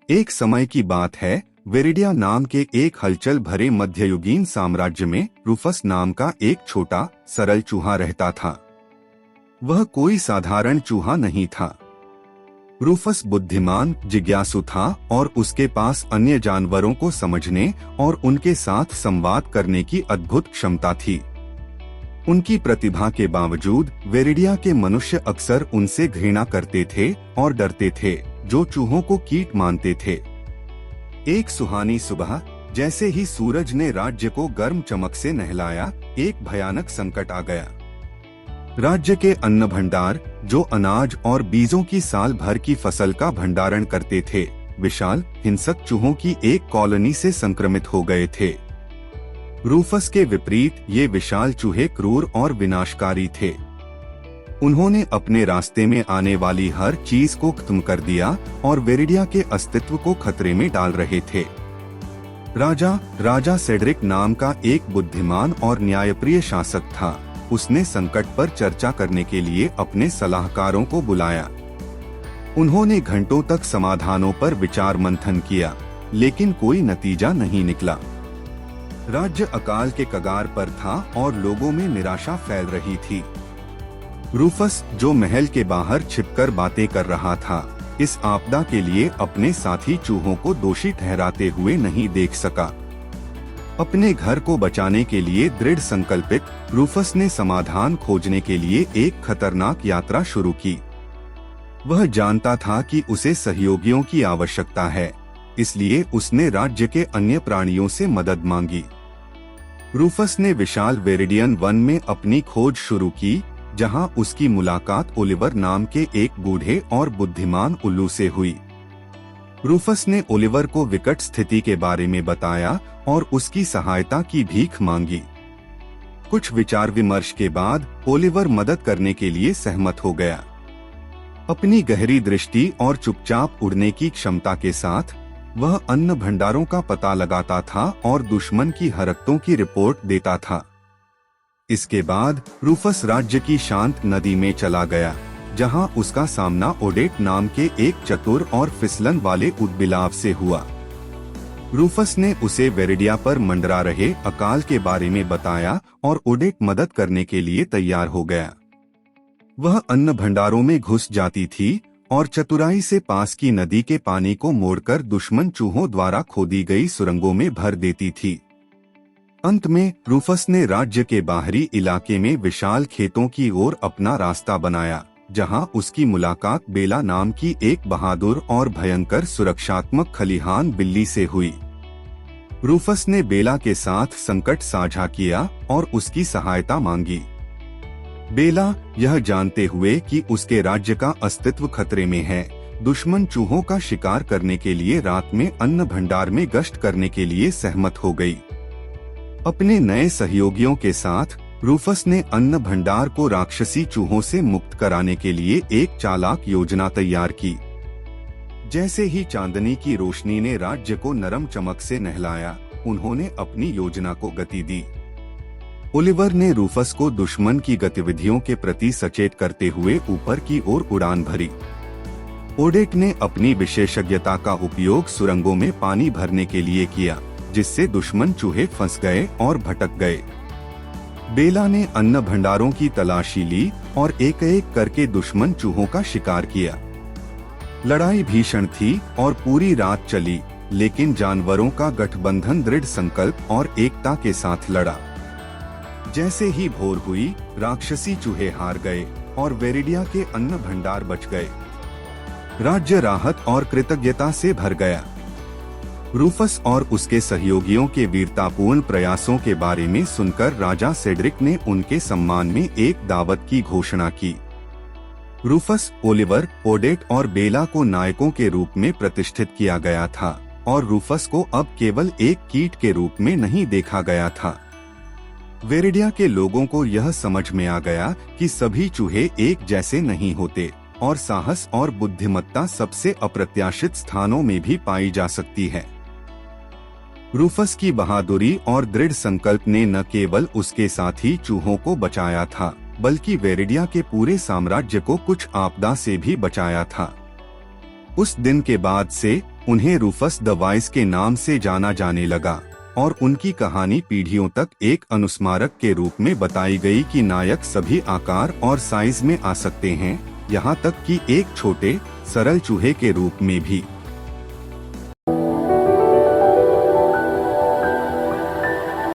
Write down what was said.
एक समय की बात है, वेरिडिया नाम के एक हलचल भरे मध्ययुगीन साम्राज्य में रूफस नाम का एक छोटा सरल चूहा रहता था। वह कोई साधारण चूहा नहीं था। रूफस बुद्धिमान, जिज्ञासु था और उसके पास अन्य जानवरों को समझने और उनके साथ संवाद करने की अद्भुत क्षमता थी। उनकी प्रतिभा के बावजूद वेरिडिया के मनुष्य अक्सर उनसे घृणा करते थे और डरते थे, जो चूहों को कीट मानते थे। एक सुहानी सुबह, जैसे ही सूरज ने राज्य को गर्म चमक से नहलाया, एक भयानक संकट आ गया। राज्य के अन्न भंडार, जो अनाज और बीजों की साल भर की फसल का भंडारण करते थे, विशाल हिंसक चूहों की एक कॉलोनी से संक्रमित हो गए थे। रूफस के विपरीत ये विशाल चूहे क्रूर और विनाशकारी थे। उन्होंने अपने रास्ते में आने वाली हर चीज को खत्म कर दिया और वेरिडिया के अस्तित्व को खतरे में डाल रहे थे। राजा सेड्रिक नाम का एक बुद्धिमान और न्यायप्रिय शासक था। उसने संकट पर चर्चा करने के लिए अपने सलाहकारों को बुलाया। उन्होंने घंटों तक समाधानों पर विचार मंथन किया, लेकिन कोई नतीजा नहीं निकला। राज्य अकाल के कगार पर था और लोगों में निराशा फैल रही थी। रूफस, जो महल के बाहर छिपकर बातें कर रहा था, इस आपदा के लिए अपने साथी चूहों को दोषी ठहराते हुए नहीं देख सका। अपने घर को बचाने के लिए दृढ़ संकल्पित रूफस ने समाधान खोजने के लिए एक खतरनाक यात्रा शुरू की। वह जानता था कि उसे सहयोगियों की आवश्यकता है, इसलिए उसने राज्य के अन्य प्राणियों से मदद मांगी। रूफस ने विशाल वेरिडियन वन में अपनी खोज शुरू की, जहां उसकी मुलाकात ओलिवर नाम के एक बूढ़े और बुद्धिमान उल्लू से हुई। रूफस ने ओलिवर को विकट स्थिति के बारे में बताया और उसकी सहायता की भीख मांगी। कुछ विचार विमर्श के बाद ओलिवर मदद करने के लिए सहमत हो गया। अपनी गहरी दृष्टि और चुपचाप उड़ने की क्षमता के साथ वह अन्न भंडारों का पता लगाता था और दुश्मन की हरकतों की रिपोर्ट देता था। इसके बाद रूफस राज्य की शांत नदी में चला गया, जहां उसका सामना ओडेट नाम के एक चतुर और फिसलन वाले उदबिलाव से हुआ। रूफस ने उसे वेरिडिया पर मंडरा रहे अकाल के बारे में बताया और ओडेट मदद करने के लिए तैयार हो गया। वह अन्न भंडारों में घुस जाती थी और चतुराई से पास की नदी के पानी को मोड़कर दुश्मन चूहों द्वारा खोदी गई सुरंगों में भर देती थी। अंत में रूफस ने राज्य के बाहरी इलाके में विशाल खेतों की ओर अपना रास्ता बनाया, जहां उसकी मुलाकात बेला नाम की एक बहादुर और भयंकर सुरक्षात्मक खलिहान बिल्ली से हुई। रूफस ने बेला के साथ संकट साझा किया और उसकी सहायता मांगी। बेला, यह जानते हुए कि उसके राज्य का अस्तित्व खतरे में है, दुश्मन चूहों का शिकार करने के लिए रात में अन्न भंडार में गश्त करने के लिए सहमत हो गई। अपने नए सहयोगियों के साथ रूफस ने अन्न भंडार को राक्षसी चूहों से मुक्त कराने के लिए एक चालाक योजना तैयार की। जैसे ही चांदनी की रोशनी ने राज्य को नरम चमक से नहलाया, उन्होंने अपनी योजना को गति दी। ओलिवर ने रूफस को दुश्मन की गतिविधियों के प्रति सचेत करते हुए ऊपर की ओर उड़ान भरी। ओडेट ने अपनी विशेषज्ञता का उपयोग सुरंगों में पानी भरने के लिए किया, जिससे दुश्मन चूहे फंस गए और भटक गए। बेला ने अन्न भंडारों की तलाशी ली और एक एक करके दुश्मन चूहों का शिकार किया। लड़ाई भीषण थी और पूरी रात चली, लेकिन जानवरों का गठबंधन दृढ़ संकल्प और एकता के साथ लड़ा। जैसे ही भोर हुई, राक्षसी चूहे हार गए और वेरिडिया के अन्न भंडार बच गए। राज्य राहत और कृतज्ञता से भर गया। रूफस और उसके सहयोगियों के वीरतापूर्ण प्रयासों के बारे में सुनकर राजा सेड्रिक ने उनके सम्मान में एक दावत की घोषणा की। रूफस, ओलिवर, ओडेट और बेला को नायकों के रूप में प्रतिष्ठित किया गया था और रूफस को अब केवल एक कीट के रूप में नहीं देखा गया था। वेरिडिया के लोगों को यह समझ में आ गया कि सभी चूहे एक जैसे नहीं होते और साहस और बुद्धिमत्ता सबसे अप्रत्याशित स्थानों में भी पाई जा सकती है। रूफस की बहादुरी और दृढ़ संकल्प ने न केवल उसके साथी चूहों को बचाया था, बल्कि वेरिडिया के पूरे साम्राज्य को कुछ आपदा से भी बचाया था। उस दिन के बाद से उन्हें रूफस द वाइस के नाम से जाना जाने लगा और उनकी कहानी पीढ़ियों तक एक अनुस्मारक के रूप में बताई गई कि नायक सभी आकार और साइज में आ सकते हैं, यहाँ तक कि एक छोटे सरल चूहे के रूप में भी।